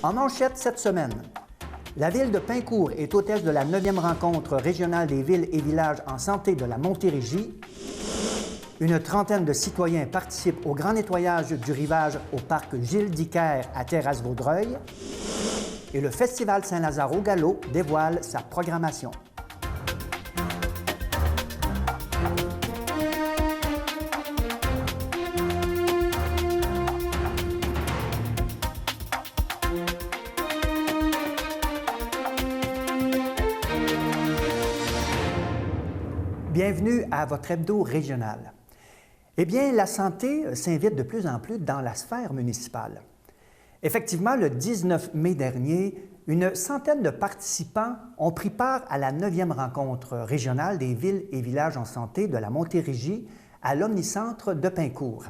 En manchette cette semaine, la ville de Pincourt est hôtesse de la 9e rencontre régionale des villes et villages en santé de la Montérégie. Une trentaine de citoyens participent au grand nettoyage du rivage au parc Gilles Dicker à Terrasse-Vaudreuil. Et le Festival Saint-Lazare au Galop dévoile sa programmation. Bienvenue à votre hebdo régional. Eh bien, la santé s'invite de plus en plus dans la sphère municipale. Effectivement, le 19 mai dernier, une centaine de participants ont pris part à la 9e rencontre régionale des villes et villages en santé de la Montérégie à l'Omnicentre de Pincourt.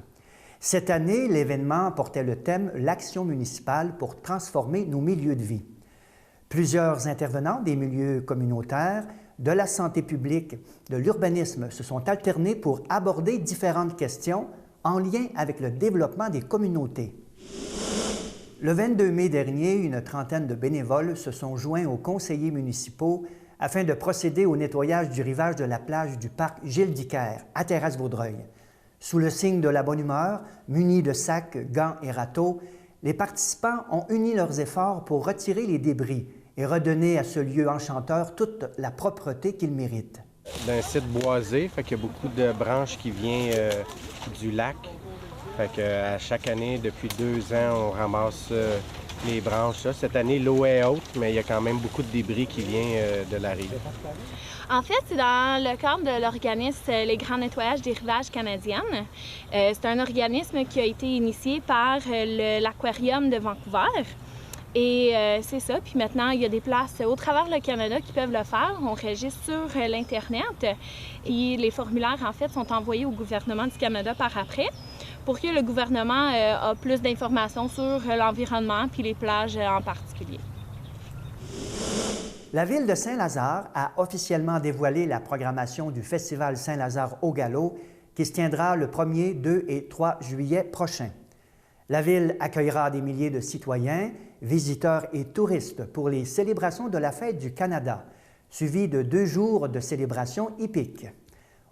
Cette année, l'événement portait le thème « L'action municipale pour transformer nos milieux de vie ». Plusieurs intervenants des milieux communautaires, de la santé publique, de l'urbanisme se sont alternés pour aborder différentes questions en lien avec le développement des communautés. Le 22 mai dernier, une trentaine de bénévoles se sont joints aux conseillers municipaux afin de procéder au nettoyage du rivage de la plage du parc Gilles Dicker à Terrasse-Vaudreuil. Sous le signe de la bonne humeur, munis de sacs, gants et râteaux, les participants ont uni leurs efforts pour retirer les débris et redonner à ce lieu enchanteur toute la propreté qu'il mérite. D'un site boisé, fait qu'il y a beaucoup de branches qui viennent du lac. Fait qu'à chaque année, depuis 2 ans, on ramasse les branches. Là. Cette année, l'eau est haute, mais il y a quand même beaucoup de débris qui viennent de la rive. En fait, c'est dans le cadre de l'organisme Les Grands Nettoyages des Rivages canadiennes. C'est un organisme qui a été initié par l'Aquarium de Vancouver. Et c'est ça. Puis maintenant, il y a des places au travers le Canada qui peuvent le faire. On registre sur l'Internet. Et les formulaires, en fait, sont envoyés au gouvernement du Canada par après pour que le gouvernement ait plus d'informations sur l'environnement puis les plages en particulier. La ville de Saint-Lazare a officiellement dévoilé la programmation du Festival Saint-Lazare au Galop qui se tiendra le 1er, 2 et 3 juillet prochains. La ville accueillera des milliers de citoyens, visiteurs et touristes pour les célébrations de la Fête du Canada, suivies de 2 jours de célébrations hippiques.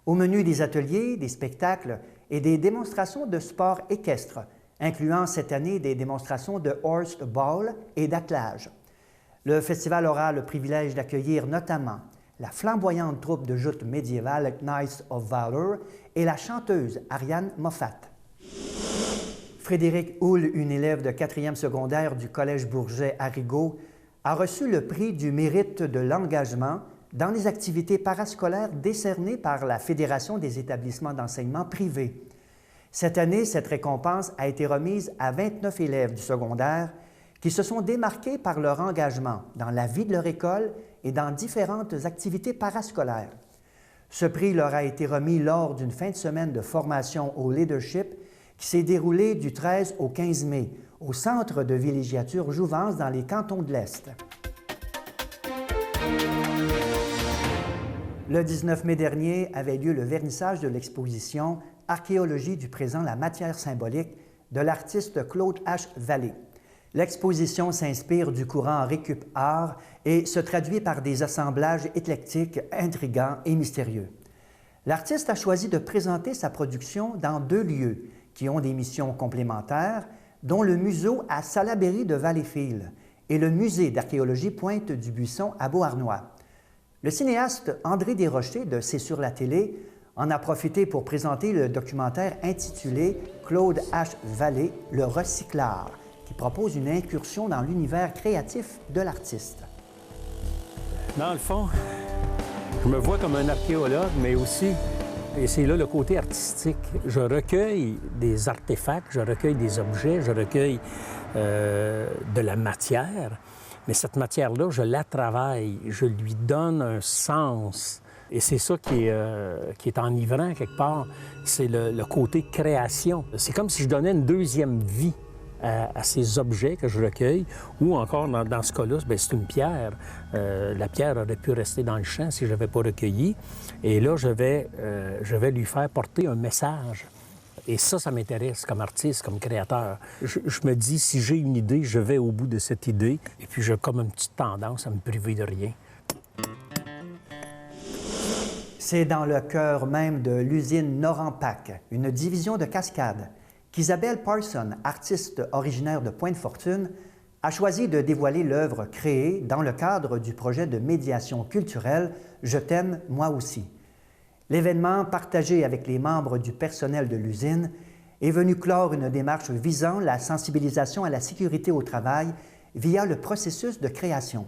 Au menu des ateliers, des spectacles et des démonstrations de sport équestre, incluant cette année des démonstrations de horseball et d'attelage. Le festival aura le privilège d'accueillir notamment la flamboyante troupe de joutes médiévales Knights of Valor et la chanteuse Ariane Moffat. Frédéric Houle, une élève de 4e secondaire du Collège Bourget à Rigaud, a reçu le prix du mérite de l'engagement dans les activités parascolaires décernées par la Fédération des établissements d'enseignement privés. Cette année, cette récompense a été remise à 29 élèves du secondaire qui se sont démarqués par leur engagement dans la vie de leur école et dans différentes activités parascolaires. Ce prix leur a été remis lors d'une fin de semaine de formation au leadership qui s'est déroulée du 13 au 15 mai au centre de villégiature Jouvence dans les cantons de l'Est. Le 19 mai dernier avait lieu le vernissage de l'exposition « Archéologie du présent, la matière symbolique » de l'artiste Claude H. Vallée. L'exposition s'inspire du courant Récup Art et se traduit par des assemblages éclectiques, intrigants et mystérieux. L'artiste a choisi de présenter sa production dans 2 lieux qui ont des missions complémentaires, dont le museau à Salaberry de Valleyfield et le musée d'archéologie Pointe-du-Buisson à Beauharnois. Le cinéaste André Desrochers de C'est sur la télé en a profité pour présenter le documentaire intitulé « Claude H. Vallée, le recyclard », qui propose une incursion dans l'univers créatif de l'artiste. Dans le fond, je me vois comme un archéologue, mais aussi, et c'est là le côté artistique, je recueille des artefacts, je recueille des objets, je recueille de la matière, mais cette matière-là, je la travaille, je lui donne un sens. Et c'est ça qui est enivrant quelque part, c'est le côté création. C'est comme si je donnais une deuxième vie à ces objets que je recueille, ou encore, dans ce cas-là, c'est une pierre. La pierre aurait pu rester dans le champ si je n'avais pas recueilli. Et là, je vais lui faire porter un message. Et ça m'intéresse comme artiste, comme créateur. Je me dis, si j'ai une idée, je vais au bout de cette idée. Et puis j'ai comme une petite tendance à me priver de rien. C'est dans le cœur même de l'usine Norampac, une division de Cascade, qu'Isabelle Parson, artiste originaire de Pointe-Fortune, a choisi de dévoiler l'œuvre créée dans le cadre du projet de médiation culturelle « Je t'aime, moi aussi ». L'événement, partagé avec les membres du personnel de l'usine, est venu clore une démarche visant la sensibilisation à la sécurité au travail via le processus de création.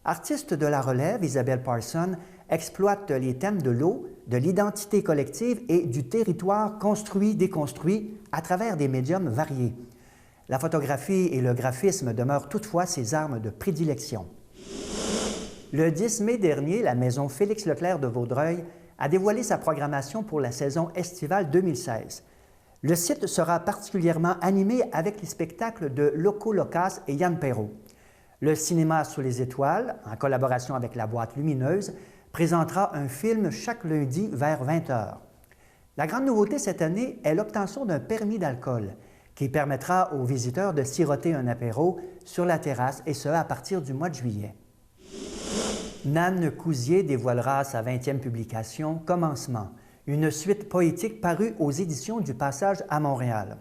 Artiste de la relève, Isabelle Parson exploite les thèmes de l'eau, de l'identité collective et du territoire construit-déconstruit à travers des médiums variés. La photographie et le graphisme demeurent toutefois ses armes de prédilection. Le 10 mai dernier, la maison Félix Leclerc de Vaudreuil a dévoilé sa programmation pour la saison estivale 2016. Le site sera particulièrement animé avec les spectacles de Loco Locas et Yann Perrault. Le Cinéma sous les étoiles, en collaboration avec la Boîte Lumineuse, présentera un film chaque lundi vers 20h. La grande nouveauté cette année est l'obtention d'un permis d'alcool qui permettra aux visiteurs de siroter un apéro sur la terrasse, et ce, à partir du mois de juillet. Nan Cousier dévoilera sa 20e publication, Commencement, une suite poétique parue aux éditions du Passage à Montréal.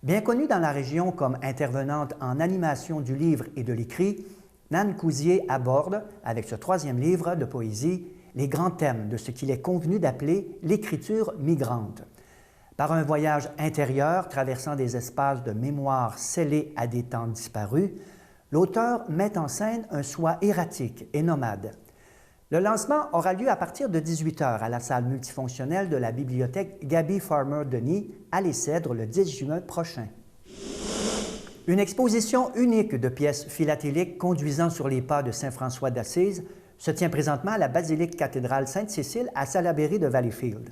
Bien connue dans la région comme intervenante en animation du livre et de l'écrit, Nan Cousier aborde, avec ce 3e livre de poésie, les grands thèmes de ce qu'il est convenu d'appeler l'écriture migrante. Par un voyage intérieur traversant des espaces de mémoire scellés à des temps disparus, l'auteur met en scène un soi erratique et nomade. Le lancement aura lieu à partir de 18h à la salle multifonctionnelle de la bibliothèque Gaby Farmer-Denis à Les Cèdres le 10 juin prochain. Une exposition unique de pièces philatéliques conduisant sur les pas de saint François d'Assise se tient présentement à la basilique cathédrale Sainte-Cécile à Salaberry de Valleyfield.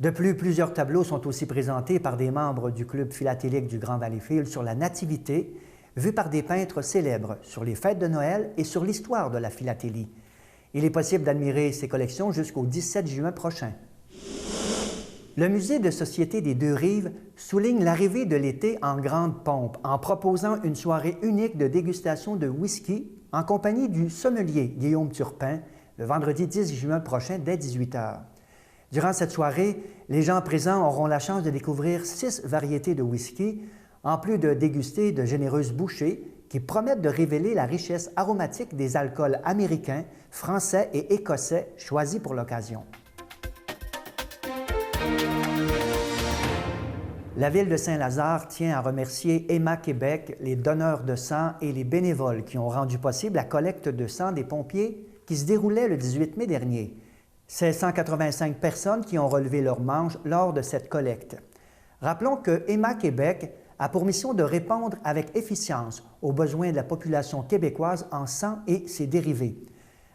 De plus, plusieurs tableaux sont aussi présentés par des membres du club philatélique du Grand Valleyfield sur la nativité, vus par des peintres célèbres, sur les fêtes de Noël et sur l'histoire de la philatélie. Il est possible d'admirer ces collections jusqu'au 17 juin prochain. Le Musée de Société des Deux-Rives souligne l'arrivée de l'été en grande pompe en proposant une soirée unique de dégustation de whisky en compagnie du sommelier Guillaume Turpin le vendredi 10 juin prochain dès 18h. Durant cette soirée, les gens présents auront la chance de découvrir 6 variétés de whisky, en plus de déguster de généreuses bouchées qui promettent de révéler la richesse aromatique des alcools américains, français et écossais choisis pour l'occasion. La Ville de Saint-Lazare tient à remercier Emma Québec, les donneurs de sang et les bénévoles qui ont rendu possible la collecte de sang des pompiers qui se déroulait le 18 mai dernier. C'est 185 personnes qui ont relevé leurs manches lors de cette collecte. Rappelons que Emma Québec a pour mission de répondre avec efficience aux besoins de la population québécoise en sang et ses dérivés.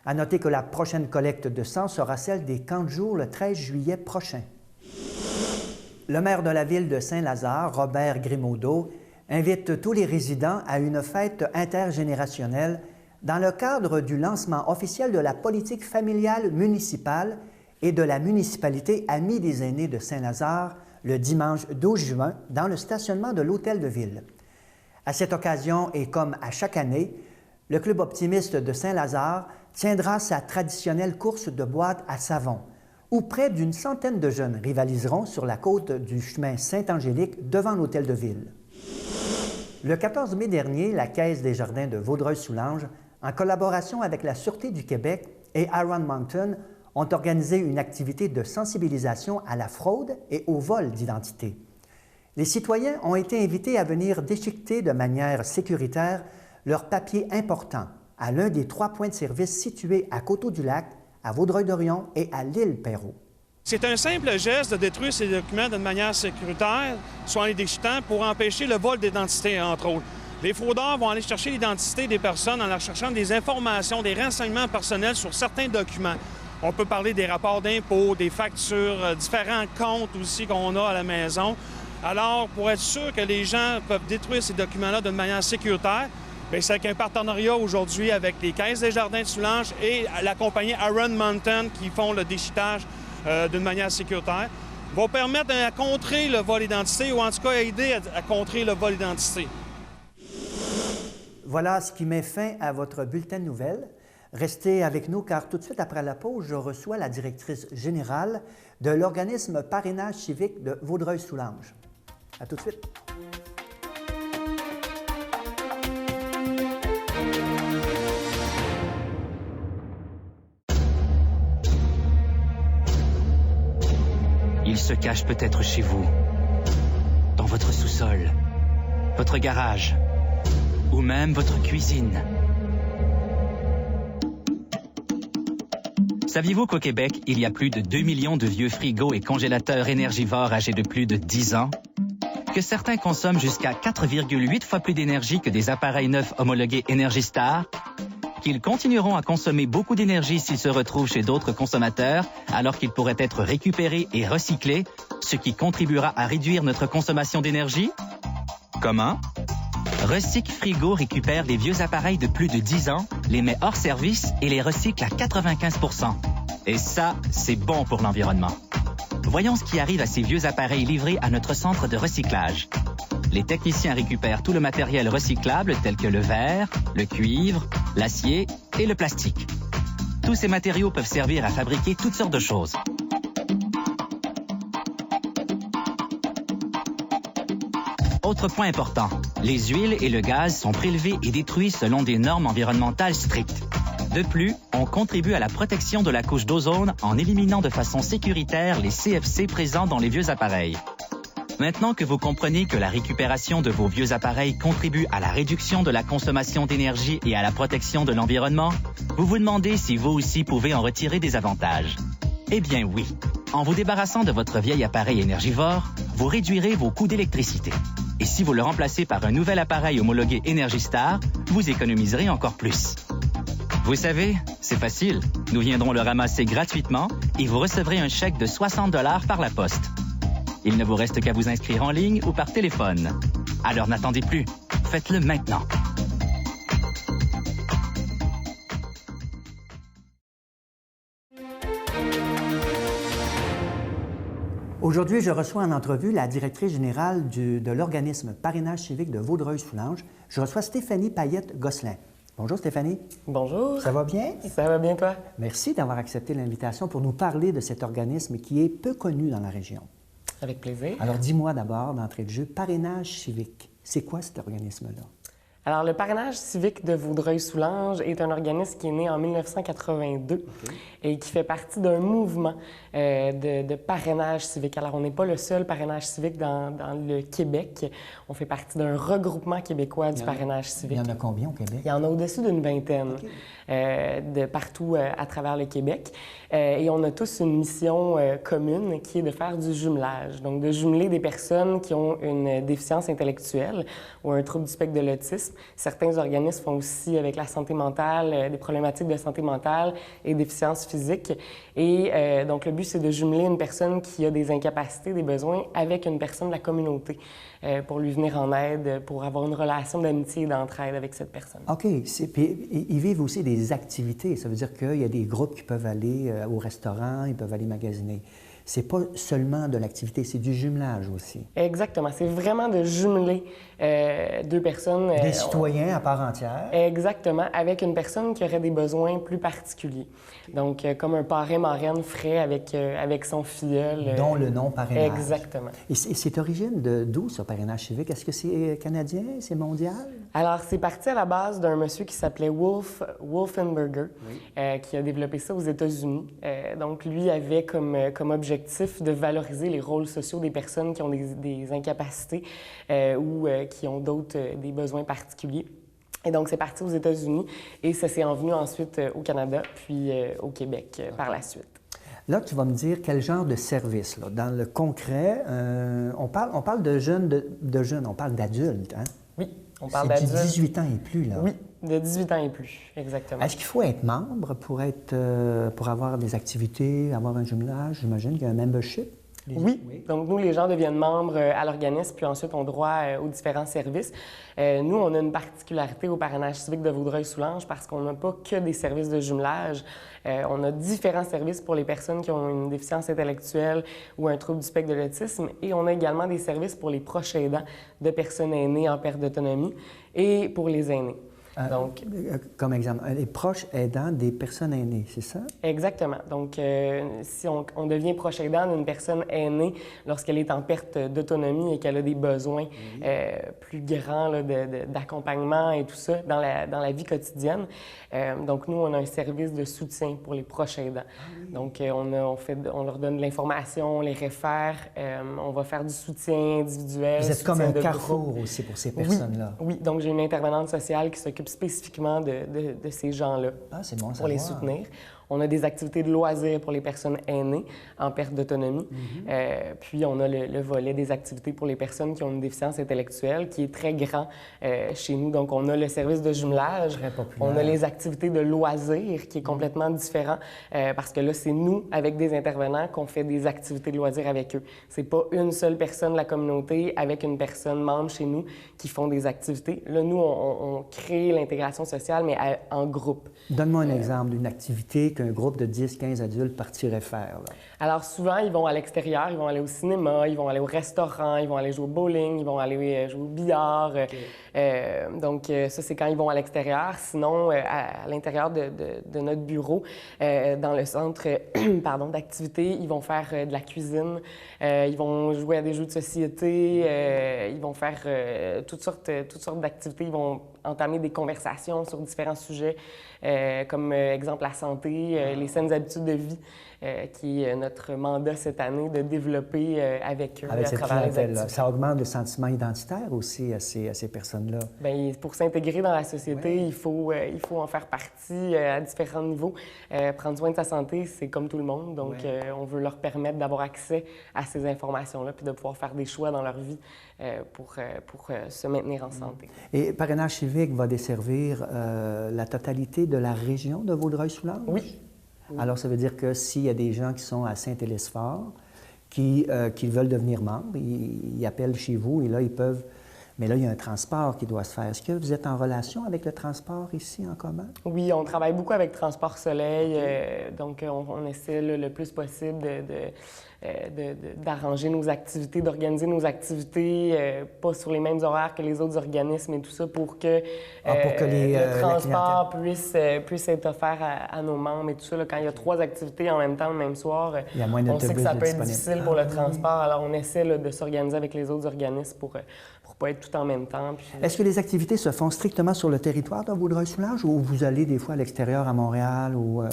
À noter que la prochaine collecte de sang sera celle des camps de jour le 13 juillet prochain. Le maire de la ville de Saint-Lazare, Robert Grimaudeau, invite tous les résidents à une fête intergénérationnelle dans le cadre du lancement officiel de la politique familiale municipale et de la municipalité Amis des aînés de Saint-Lazare le dimanche 12 juin dans le stationnement de l'Hôtel de Ville. À cette occasion et comme à chaque année, le Club optimiste de Saint-Lazare tiendra sa traditionnelle course de boîtes à savon, où près d'une centaine de jeunes rivaliseront sur la côte du chemin Saint-Angélique devant l'Hôtel de Ville. Le 14 mai dernier, la Caisse des Jardins de Vaudreuil-Soulanges, en collaboration avec la Sûreté du Québec et Iron Mountain, ont organisé une activité de sensibilisation à la fraude et au vol d'identité. Les citoyens ont été invités à venir déchiqueter de manière sécuritaire leurs papiers importants à l'un des 3 points de service situés à Coteau-du-Lac, à Vaudreuil-Dorion et à l'île Perrot. C'est un simple geste de détruire ces documents d'une manière sécuritaire, soit en les déchiquetant, pour empêcher le vol d'identité, entre autres. Les fraudeurs vont aller chercher l'identité des personnes en leur cherchant des informations, des renseignements personnels sur certains documents. On peut parler des rapports d'impôts, des factures, différents comptes aussi qu'on a à la maison. Alors, pour être sûr que les gens peuvent détruire ces documents-là d'une manière sécuritaire, c'est avec un partenariat aujourd'hui avec les Caisses des Jardins de Soulanges et la compagnie Iron Mountain qui font le déchiquetage d'une manière sécuritaire. va permettre à contrer le vol d'identité ou en tout cas aider à contrer le vol d'identité. Voilà ce qui met fin à votre bulletin de nouvelles. Restez avec nous car tout de suite après la pause, je reçois la directrice générale de l'organisme Parrainage civique de Vaudreuil-Soulanges. À tout de suite. Il se cache peut-être chez vous, dans votre sous-sol, votre garage ou même votre cuisine. Saviez-vous qu'au Québec, il y a plus de 2 millions de vieux frigos et congélateurs énergivores âgés de plus de 10 ans? Que certains consomment jusqu'à 4,8 fois plus d'énergie que des appareils neufs homologués Energy Star? Qu'ils continueront à consommer beaucoup d'énergie s'ils se retrouvent chez d'autres consommateurs, alors qu'ils pourraient être récupérés et recyclés, ce qui contribuera à réduire notre consommation d'énergie? Comment? Recyc Frigo récupère les vieux appareils de plus de 10 ans, les met hors service et les recycle à 95 %. Et ça, c'est bon pour l'environnement. Voyons ce qui arrive à ces vieux appareils livrés à notre centre de recyclage. Les techniciens récupèrent tout le matériel recyclable tel que le verre, le cuivre, l'acier et le plastique. Tous ces matériaux peuvent servir à fabriquer toutes sortes de choses. Autre point important, les huiles et le gaz sont prélevés et détruits selon des normes environnementales strictes. De plus, on contribue à la protection de la couche d'ozone en éliminant de façon sécuritaire les CFC présents dans les vieux appareils. Maintenant que vous comprenez que la récupération de vos vieux appareils contribue à la réduction de la consommation d'énergie et à la protection de l'environnement, vous vous demandez si vous aussi pouvez en retirer des avantages. Eh bien oui. En vous débarrassant de votre vieil appareil énergivore, vous réduirez vos coûts d'électricité. Et si vous le remplacez par un nouvel appareil homologué Energy Star, vous économiserez encore plus. Vous savez, c'est facile. Nous viendrons le ramasser gratuitement et vous recevrez un chèque de 60 $ par la poste. Il ne vous reste qu'à vous inscrire en ligne ou par téléphone. Alors n'attendez plus. Faites-le maintenant. Aujourd'hui, je reçois en entrevue la directrice générale de l'organisme Parrainage civique de Vaudreuil-Soulanges. Je reçois Stéphanie Payette-Gosselin. Bonjour Stéphanie. Bonjour. Ça va bien? Ça va bien, toi? Merci d'avoir accepté l'invitation pour nous parler de cet organisme qui est peu connu dans la région. Avec plaisir. Alors dis-moi d'abord, d'entrée de jeu, Parrainage civique. C'est quoi cet organisme-là? Alors, le Parrainage civique de Vaudreuil-Soulanges est un organisme qui est né en 1982 et qui fait partie d'un mouvement de parrainage civique. Alors, on n'est pas le seul parrainage civique dans le Québec. On fait partie d'un regroupement québécois du parrainage civique. Il y en a combien au Québec? Il y en a au-dessus d'une vingtaine de partout à travers le Québec. Et on a tous une mission commune qui est de faire du jumelage. Donc, de jumeler des personnes qui ont une déficience intellectuelle ou un trouble du spectre de l'autisme. Certains organismes font aussi avec la santé mentale, des problématiques de santé mentale et déficience physique. Et donc, le but, c'est de jumeler une personne qui a des incapacités, des besoins avec une personne de la communauté pour lui venir en aide, pour avoir une relation d'amitié et d'entraide avec cette personne. OK. Puis, ils vivent aussi des activités. Ça veut dire qu'il y a des groupes qui peuvent aller au restaurant, ils peuvent aller magasiner. C'est pas seulement de l'activité, c'est du jumelage aussi. Exactement. C'est vraiment de jumeler deux personnes. Des citoyens à part entière. Exactement, avec une personne qui aurait des besoins plus particuliers. Donc, comme un parrain-marraine ferait avec son filleul. Dont le nom parrainage. Exactement. Et c'est origine d'où, ce parrainage civique? Est-ce que c'est canadien, c'est mondial? Alors, c'est parti à la base d'un monsieur qui s'appelait Wolfenberger, qui a développé ça aux États-Unis. Donc, lui avait comme objectif de valoriser les rôles sociaux des personnes qui ont des incapacités ou qui ont des besoins particuliers. Et donc, c'est parti aux États-Unis et ça s'est envenu ensuite au Canada, puis au Québec par la suite. Là, tu vas me dire quel genre de service, là. Dans le concret, on parle de jeunes, on parle d'adultes, hein? Oui, on parle d'adultes. C'est 18 ans et plus, là. Oui, de 18 ans et plus, exactement. Est-ce qu'il faut être membre pour avoir des activités, avoir un jumelage? J'imagine qu'il y a un membership. Oui. Donc, nous, les gens deviennent membres à l'organisme, puis ensuite ont droit aux différents services. Nous, on a une particularité au parrainage civique de Vaudreuil-Soulanges parce qu'on n'a pas que des services de jumelage. On a différents services pour les personnes qui ont une déficience intellectuelle ou un trouble du spectre de l'autisme, et on a également des services pour les proches aidants de personnes aînées en perte d'autonomie et pour les aînés. Donc, comme exemple, les proches aidants des personnes aînées, c'est ça? Exactement. Donc, si on devient proche aidant d'une personne aînée lorsqu'elle est en perte d'autonomie et qu'elle a des besoins plus grands là, d'accompagnement et tout ça dans la vie quotidienne, donc nous, on a un service de soutien pour les proches aidants. Donc, on leur donne de l'information, on les réfère, on va faire du soutien individuel. Vous êtes comme un carrefour aussi pour ces personnes-là. Oui, donc j'ai une intervenante sociale qui s'occupe spécifiquement de ces gens-là pour les soutenir. On a des activités de loisirs pour les personnes aînées en perte d'autonomie. Puis, on a le volet des activités pour les personnes qui ont une déficience intellectuelle qui est très grand chez nous. Donc, on a le service de jumelage. On a les activités de loisirs qui est complètement différent parce que là, c'est nous, avec des intervenants, qu'on fait des activités de loisirs avec eux. C'est pas une seule personne de la communauté avec une personne membre chez nous qui font des activités. Là, nous, on crée l'intégration sociale, mais en groupe. Donne-moi un exemple d'une activité qu'un groupe de 10-15 adultes partirait faire. Là. Alors, souvent, ils vont à l'extérieur, ils vont aller au cinéma, ils vont aller au restaurant, ils vont aller jouer au bowling, ils vont aller jouer au billard. Donc, ça, c'est quand ils vont à l'extérieur. Sinon, à l'intérieur de notre bureau, dans le centre d'activité, ils vont faire de la cuisine, ils vont jouer à des jeux de société, ils vont faire toutes sortes d'activités. Ils vont entamer des conversations sur différents sujets, comme exemple la santé, les saines habitudes de vie, qui est notre mandat cette année de développer avec eux avec à travers les activités. Ça augmente le sentiment identitaire aussi à ces personnes-là. Bien, pour s'intégrer dans la société, il faut en faire partie à différents niveaux. Prendre soin de sa santé, c'est comme tout le monde. Donc, on veut leur permettre d'avoir accès à ces informations-là puis de pouvoir faire des choix dans leur vie pour se maintenir en santé. Et Parrainage civique va desservir la totalité de la région de Vaudreuil-Soulanges? Oui. Alors, ça veut dire que s'il y a des gens qui sont à Saint-Hélesphore, qui veulent devenir membres, ils appellent chez vous et là, ils peuvent... Mais là, il y a un transport qui doit se faire. Est-ce que vous êtes en relation avec le transport ici en commun? Oui, on travaille beaucoup avec Transport Soleil. Donc, on essaie le plus possible d'arranger nos activités, d'organiser nos activités, pas sur les mêmes horaires que les autres organismes et tout ça, pour que le transport puisse être offert à nos membres et tout ça. Là, quand il y a 3 activités en même temps, le même soir, on sait que ça peut être difficile pour le transport. Alors, on essaie de s'organiser avec les autres organismes pour pas être tout en même temps. Puis... Est-ce que les activités se font strictement sur le territoire de Vaudreuil-Soulanges ou vous allez des fois à l'extérieur, à Montréal ou...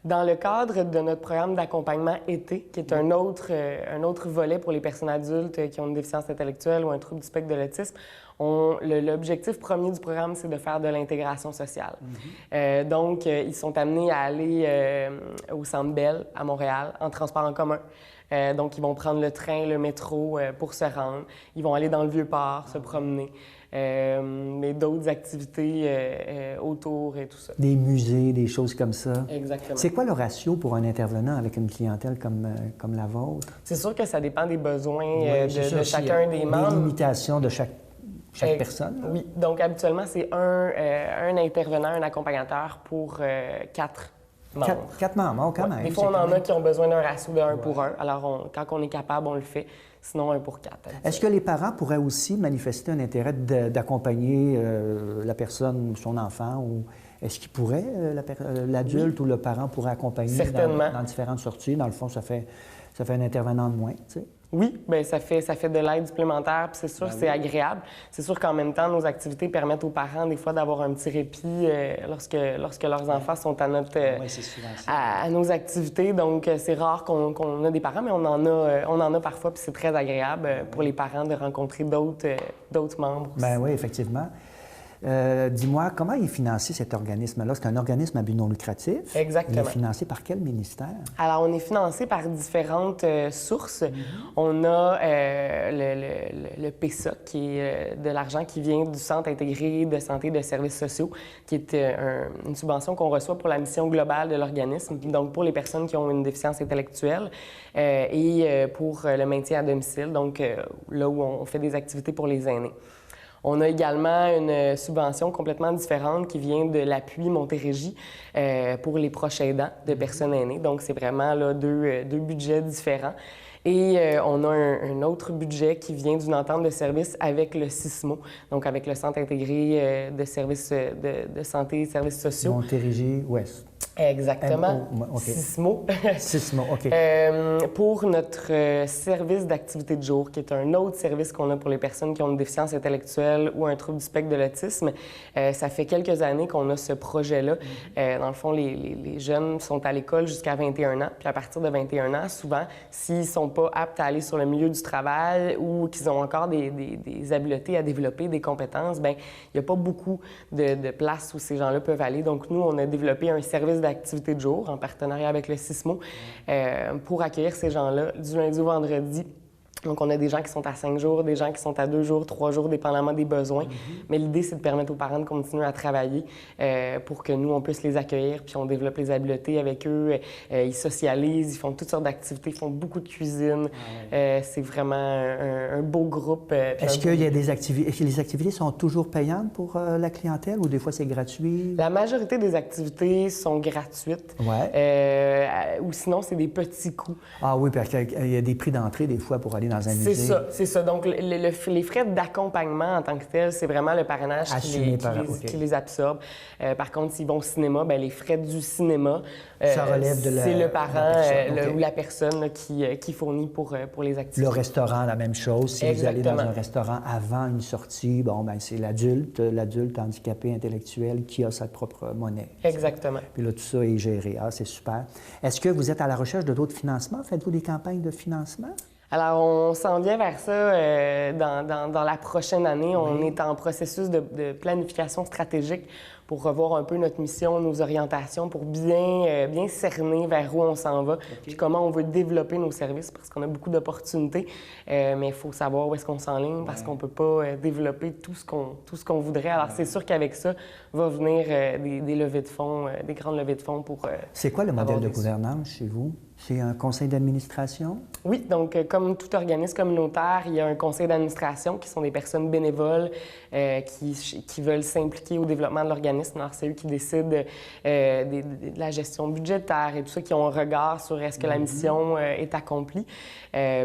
Dans le cadre de notre programme d'accompagnement été, qui est un autre volet pour les personnes adultes qui ont une déficience intellectuelle ou un trouble du spectre de l'autisme, l'objectif premier du programme, c'est de faire de l'intégration sociale. Donc, ils sont amenés à aller au Centre Bell, à Montréal, en transport en commun. Donc, ils vont prendre le train, le métro pour se rendre. Ils vont aller dans le Vieux-Port, se promener. Mais d'autres activités autour et tout ça. Des musées, des choses comme ça. Exactement. C'est quoi le ratio pour un intervenant avec une clientèle comme la vôtre? C'est sûr que ça dépend des besoins de chacun des membres. Des limitations de chaque personne? Là. Oui. Donc, habituellement, c'est un intervenant, un accompagnateur pour 4 membres. 4 membres, quand même. Des fois, on en a qui ont besoin d'un ratio de 1 pour 1. Alors, quand on est capable, on le fait. Sinon, 1 pour 4. Est-ce que les parents pourraient aussi manifester un intérêt d'accompagner la personne ou son enfant? Ou est-ce qu'il pourrait, l'adulte ou le parent pourrait accompagner dans différentes sorties? Dans le fond, ça fait un intervenant de moins, tu sais. Oui, bien, ça fait de l'aide supplémentaire, puis c'est sûr que c'est agréable. C'est sûr qu'en même temps, nos activités permettent aux parents, des fois, d'avoir un petit répit lorsque leurs enfants sont à nos activités. Donc, c'est rare qu'on a des parents, mais on en a parfois, puis c'est très agréable pour les parents de rencontrer d'autres membres aussi. Bien oui, effectivement. Dis-moi, comment est financé cet organisme-là? C'est un organisme à but non lucratif. Exactement. Il est financé par quel ministère? Alors, on est financé par différentes sources. On a le PESA, qui est de l'argent qui vient du Centre intégré de santé et de services sociaux, qui est une subvention qu'on reçoit pour la mission globale de l'organisme, donc pour les personnes qui ont une déficience intellectuelle et pour le maintien à domicile, donc là où on fait des activités pour les aînés. On a également une subvention complètement différente qui vient de l'appui Montérégie pour les proches aidants de personnes aînées. Donc, c'est vraiment là, deux budgets différents. Et on a un autre budget qui vient d'une entente de service avec le CISMO, donc avec le Centre intégré de services de santé et services sociaux. Montérégie-Ouest. Exactement. Okay. CISMO. CISMO, OK. Pour notre service d'activité de jour, qui est un autre service qu'on a pour les personnes qui ont une déficience intellectuelle ou un trouble du spectre de l'autisme. Ça fait quelques années qu'on a ce projet-là. Dans le fond, les jeunes sont à l'école jusqu'à 21 ans. Puis à partir de 21 ans, souvent, s'ils ne sont pas aptes à aller sur le milieu du travail ou qu'ils ont encore des habiletés à développer, des compétences, bien, il n'y a pas beaucoup de places où ces gens-là peuvent aller. Donc, nous, on a développé un service d'activité de jour en partenariat avec le CISMO pour accueillir ces gens-là du lundi au vendredi. Donc, on a des gens qui sont à 5 jours, des gens qui sont à 2 jours, 3 jours, dépendamment des besoins. Mais l'idée, c'est de permettre aux parents de continuer à travailler pour que nous, on puisse les accueillir, puis on développe les habiletés avec eux. Ils socialisent, ils font toutes sortes d'activités, ils font beaucoup de cuisine. C'est vraiment un beau groupe. Est-ce qu'il y a des activités... Est-ce que les activités sont toujours payantes pour la clientèle ou des fois c'est gratuit? La majorité des activités sont gratuites. Ouais. Ou sinon, c'est des petits coûts. Ah oui, parce qu'il y a des prix d'entrée des fois pour aller dans un musée. C'est ça. Donc, les frais d'accompagnement en tant que tel, c'est vraiment le parrainage qui les absorbe. Par contre, s'ils vont au cinéma, bien, les frais du cinéma, ça relève de c'est le parent personne, ou la personne là, qui fournit pour les activités. Le restaurant, la même chose. Si Exactement. vous allez dans un restaurant avant une sortie, bon, ben c'est l'adulte handicapé intellectuel qui a sa propre monnaie. Exactement. Puis là, tout ça est géré. Ah, c'est super. Est-ce que vous êtes à la recherche de d'autres financements? Faites-vous des campagnes de financement? Alors, on s'en vient vers ça dans la prochaine année. On est en processus de planification stratégique pour revoir un peu notre mission, nos orientations, pour bien cerner vers où on s'en va, puis comment on veut développer nos services, parce qu'on a beaucoup d'opportunités, mais il faut savoir où est-ce qu'on s'enligne, parce qu'on ne peut pas développer tout ce qu'on voudrait. Alors, c'est sûr qu'avec ça va venir des levées de fonds, des grandes levées de fonds pour... C'est quoi le modèle de gouvernance chez vous? C'est un conseil d'administration? Oui, donc comme tout organisme communautaire, il y a un conseil d'administration qui sont des personnes bénévoles qui veulent s'impliquer au développement de l'organisme. Alors, c'est eux qui décident de la gestion budgétaire et tout ça, qui ont un regard sur est-ce que la mission est accomplie.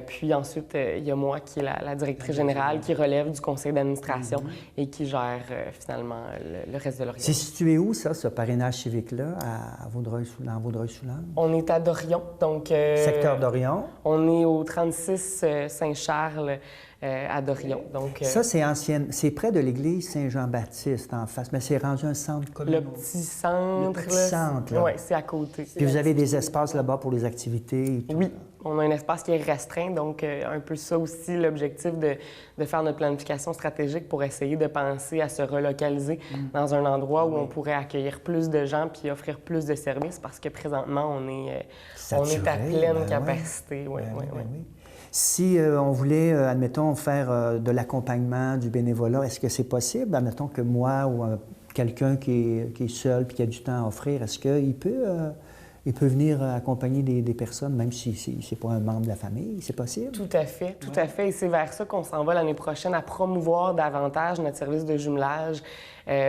Puis ensuite, il y a moi qui est la directrice générale qui relève du conseil d'administration et qui gère finalement le reste de l'organisme. C'est situé où, ça, ce parrainage civique-là, dans Vaudreuil-Soulanges? On est à Dorion. Donc, secteur d'Orion. On est au 36 Saint-Charles à Dorion. Donc, ça, c'est près de l'église Saint-Jean-Baptiste en face, mais c'est rendu un centre communal. Le petit centre. Le petit centre, là. Oui, c'est à côté. Puis vous avez des espaces là-bas pour les activités et tout. Oui, on a un espace qui est restreint, donc un peu ça aussi, l'objectif de faire notre planification stratégique pour essayer de penser à se relocaliser dans un endroit où on pourrait accueillir plus de gens puis offrir plus de services, parce que présentement, on est à pleine capacité. Oui. Si on voulait, admettons, faire de l'accompagnement, du bénévolat, est-ce que c'est possible? Admettons que moi ou quelqu'un qui est seul et qui a du temps à offrir, est-ce qu'il peut venir accompagner des personnes, même si c'est pas un membre de la famille? C'est possible? Tout à fait, tout à fait. Et c'est vers ça qu'on s'en va l'année prochaine, à promouvoir davantage notre service de jumelage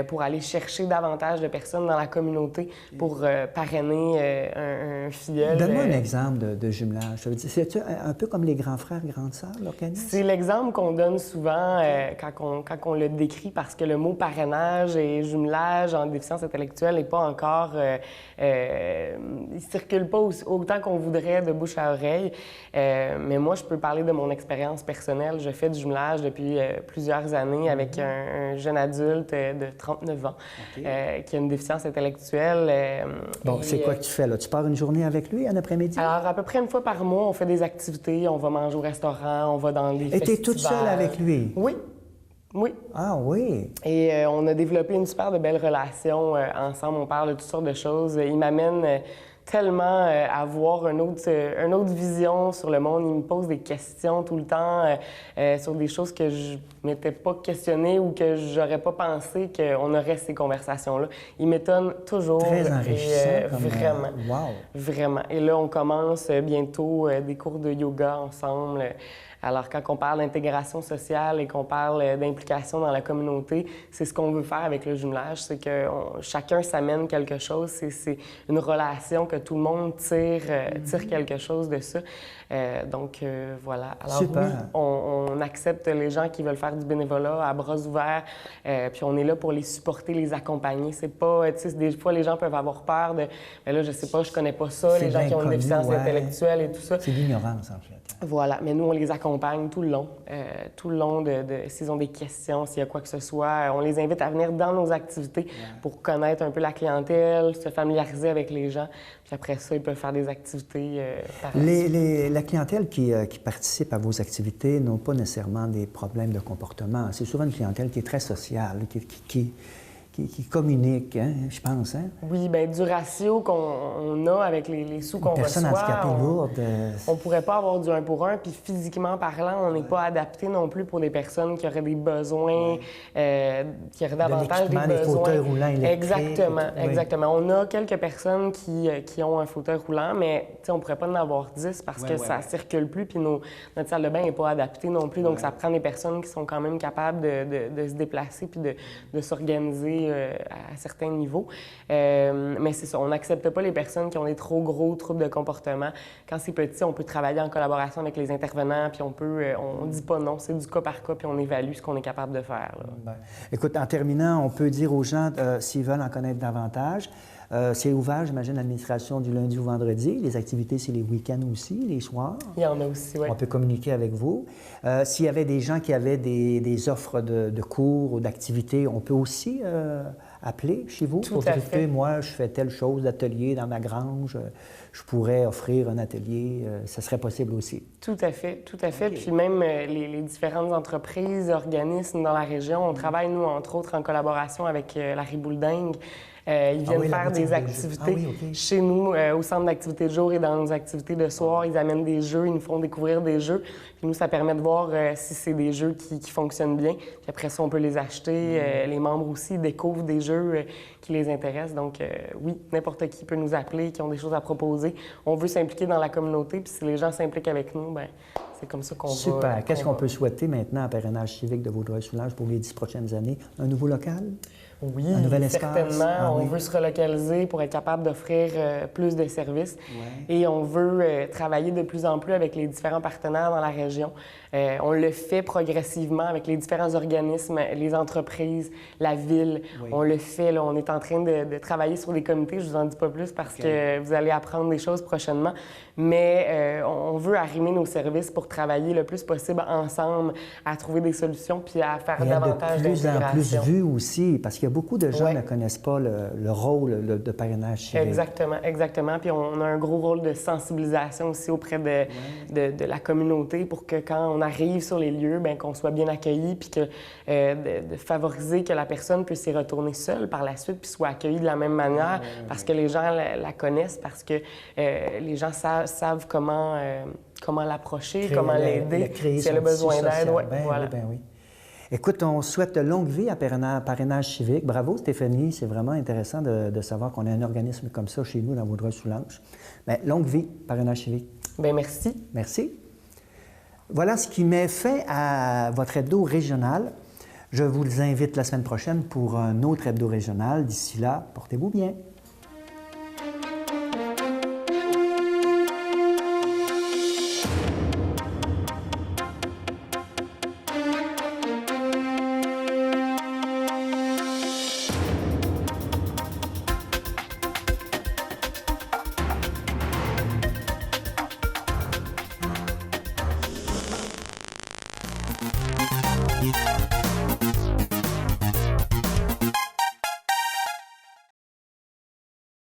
pour aller chercher davantage de personnes dans la communauté pour parrainer un filleul. Donne-moi un exemple de jumelage. C'est un peu comme les grands frères, grandes sœurs, l'organisme? C'est l'exemple qu'on donne souvent quand on le décrit, parce que le mot parrainage et jumelage en déficience intellectuelle n'est pas encore... il ne circule pas autant qu'on voudrait de bouche à oreille. Mais moi, je peux parler de mon expérience personnelle. Je fais du jumelage depuis plusieurs années avec un jeune adulte de 39 ans qui a une déficience intellectuelle. Bon, c'est quoi que tu fais là? Tu pars une journée avec lui un après-midi? Alors, à peu près une fois par mois, on fait des activités. On va manger au restaurant, on va dans les festivals. Et tu es toute seule avec lui? Oui. Oui. Ah oui? Et on a développé une super de belle relation ensemble. On parle de toutes sortes de choses. Il m'amène tellement à avoir une autre vision sur le monde. Il me pose des questions tout le temps sur des choses que je m'étais pas questionnées ou que j'aurais pas pensé qu'on aurait ces conversations-là. Il m'étonne toujours. Très enrichissant. Vraiment. Wow! Vraiment. Et là, on commence bientôt des cours de yoga ensemble. Alors, quand on parle d'intégration sociale et qu'on parle d'implication dans la communauté, c'est ce qu'on veut faire avec le jumelage, c'est que chacun s'amène quelque chose. C'est une relation que tout le monde tire quelque chose de ça. Donc, voilà. Alors, super. Oui, on accepte les gens qui veulent faire du bénévolat à bras ouverts, puis on est là pour les supporter, les accompagner. C'est pas, tu sais, des fois, les gens peuvent avoir peur de, mais là, je sais pas, je connais pas ça, les gens qui ont une déficience intellectuelle et tout ça. C'est l'ignorance, en fait. Voilà, mais nous, on les accompagne tout le long de s'ils ont des questions, s'il y a quoi que ce soit. On les invite à venir dans nos activités pour connaître un peu la clientèle, se familiariser avec les gens. Puis après ça, ils peuvent faire des activités par la suite. La clientèle qui participe à vos activités n'ont pas nécessairement des problèmes de comportement. C'est souvent une clientèle qui est très sociale, qui communique, hein, je pense. Hein? Oui, bien, du ratio qu'on a avec les sous qu'on reçoit, personne handicapée lourde. On ne pourrait pas avoir du 1 pour 1. Puis physiquement parlant, on n'est pas adapté non plus pour des personnes qui auraient des besoins, qui auraient davantage des besoins. Des fauteuils roulants électriques. Exactement. On a quelques personnes qui ont un fauteuil roulant, mais on ne pourrait pas en avoir 10 parce que ça ne circule plus. Puis notre salle de bain n'est pas adaptée non plus. Donc, ça prend des personnes qui sont quand même capables de se déplacer puis de s'organiser à certains niveaux. Mais c'est ça, on n'accepte pas les personnes qui ont des trop gros troubles de comportement. Quand c'est petit, on peut travailler en collaboration avec les intervenants, puis on dit pas non, c'est du cas par cas, puis on évalue ce qu'on est capable de faire. Là. Écoute, en terminant, on peut dire aux gens, s'ils veulent en connaître davantage, c'est ouvert, j'imagine, l'administration du lundi au vendredi. Les activités, c'est les week-ends aussi, les soirs. Il y en a aussi, oui. On peut communiquer avec vous. S'il y avait des gens qui avaient des offres de cours ou d'activités, on peut aussi appeler chez vous pour dire, écoutez, moi, je fais telle chose d'atelier dans ma grange, je pourrais offrir un atelier, ça serait possible aussi. Tout à fait, tout à fait. Okay. Puis même les différentes entreprises, organismes dans la région, on travaille, nous, entre autres, en collaboration avec la Ribouledingue. Ils viennent faire des activités chez nous, au centre d'activité de jour et dans nos activités de soir. Ils amènent des jeux, ils nous font découvrir des jeux. Puis nous, ça permet de voir si c'est des jeux qui fonctionnent bien. Puis après ça, on peut les acheter. Les membres aussi découvrent des jeux qui les intéressent. Donc oui, n'importe qui peut nous appeler, qui ont des choses à proposer. On veut s'impliquer dans la communauté. Puis si les gens s'impliquent avec nous, bien, c'est comme ça qu'on va... Super. Qu'est-ce qu'on peut souhaiter maintenant à Parrainage civique de Vaudreuil-Soulanges pour les 10 prochaines années? Un nouveau local? Oui, un nouvel espace? certainement. On veut se relocaliser pour être capable d'offrir plus de services. Et on veut travailler de plus en plus avec les différents partenaires dans la région. On le fait progressivement avec les différents organismes, les entreprises, la ville. On le fait, là. On est en train de travailler sur des comités. Je vous en dis pas plus parce que vous allez apprendre des choses prochainement. Mais on veut arrimer nos services pour travailler le plus possible ensemble, à trouver des solutions puis à faire davantage d'intégration. De plus en plus vu aussi, parce qu'il y a beaucoup de gens qui ne connaissent pas le rôle de parrainage civique. Exactement, exactement. Puis on a un gros rôle de sensibilisation aussi auprès de la communauté pour que quand on arrive sur les lieux, bien, qu'on soit bien accueilli puis que de favoriser que la personne puisse y retourner seule par la suite puis soit accueillie de la même manière parce que les gens la connaissent, parce que les gens savent comment l'approcher, comment l'aider si elle a besoin d'aide. Voilà. Oui. Écoute, on souhaite longue vie à Parrainage civique. Bravo, Stéphanie. C'est vraiment intéressant de savoir qu'on a un organisme comme ça chez nous dans Vaudreuil-Soulanges. Bien, longue vie, Parrainage civique. Bien, merci. Merci. Voilà ce qui met fin à votre hebdo régional. Je vous invite la semaine prochaine pour un autre hebdo régional. D'ici là, portez-vous bien.